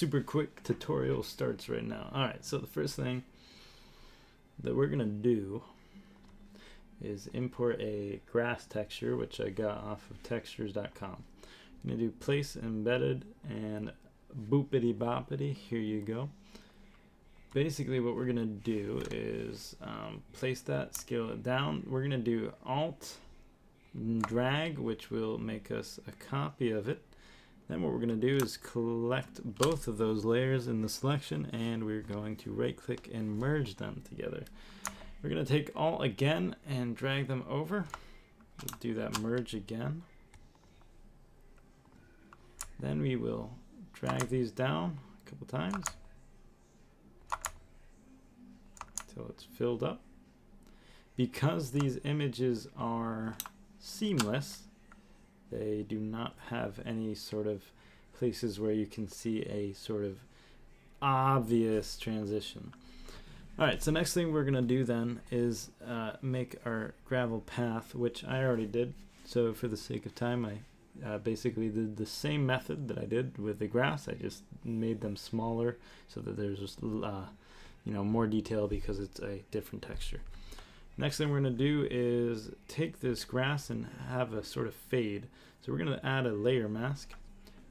super quick tutorial starts right now. Alright, so the first thing that we're gonna do is import a grass texture, which I got off of textures.com. I'm gonna do place embedded and boopity boppity. Here you go. Basically what we're gonna do is place that, scale it down. We're gonna do Alt drag, which will make us a copy of it. Then what we're going to do is collect both of those layers in the selection, and we're going to right click and merge them together. We're going to take Alt again and drag them over. We'll do that merge again. Then we will drag these down a couple times until it's filled up. Because these images are seamless, they do not have any sort of places where you can see a sort of obvious transition. Alright, so next thing we're going to do then is make our gravel path, which I already did. So for the sake of time, I basically did the same method that I did with the grass. I just made them smaller so that there's just more detail because it's a different texture. Next thing we're going to do is take this grass and have a sort of fade. So we're going to add a layer mask,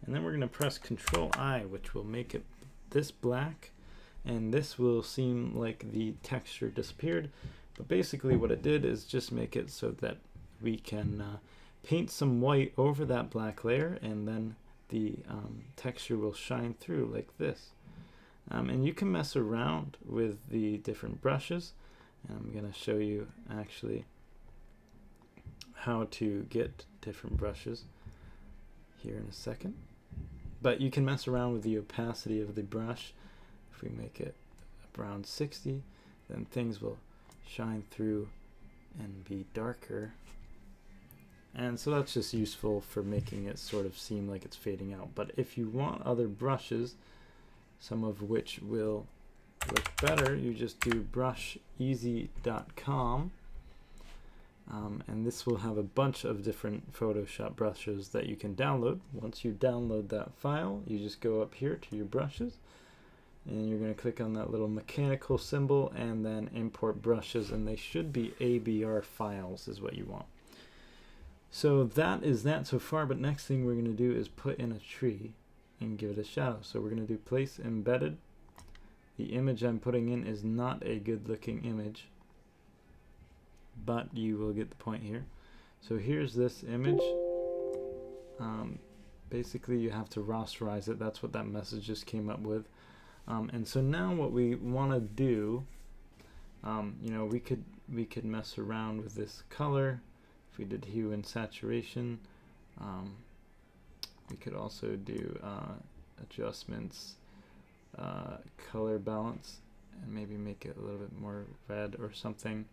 and then we're going to press Control I, which will make it this black, and this will seem like the texture disappeared. But basically what it did is just make it so that we can paint some white over that black layer, and then the texture will shine through like this. And you can mess around with the different brushes. And I'm going to show you actually how to get different brushes here in a second. But you can mess around with the opacity of the brush. If we make it around 60, then things will shine through and be darker. And so that's just useful for making it sort of seem like it's fading out. But if you want other brushes, some of which will look better, you just do brusheasy.com, and this will have a bunch of different Photoshop brushes that you can download. Once you download that file, you just go up here to your brushes, and you're going to click on that little mechanical symbol and then import brushes, and they should be ABR files is what you want. So that is that so far, but next thing we're going to do is put in a tree and give it a shadow. So we're going to do place embedded. The image I'm putting in is not a good looking image, but you will get the point here. So here's this image. Basically you have to rasterize it. That's what that message just came up with. And so now what we want to do, we could mess around with this color. If we did hue and saturation, we could also do adjustments, color balance, and maybe make it a little bit more red or something.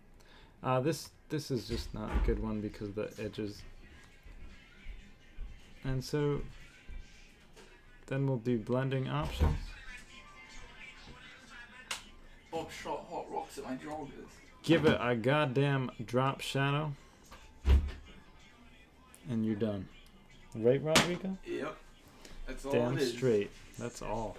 This is just not a good one because of the edges. And so then we'll do blending options. Bob shot hot rocks at my joggers. Give it a goddamn drop shadow, and you're done. Right, Rodrigo? Yep. That's all Damn it is. straight. That's all.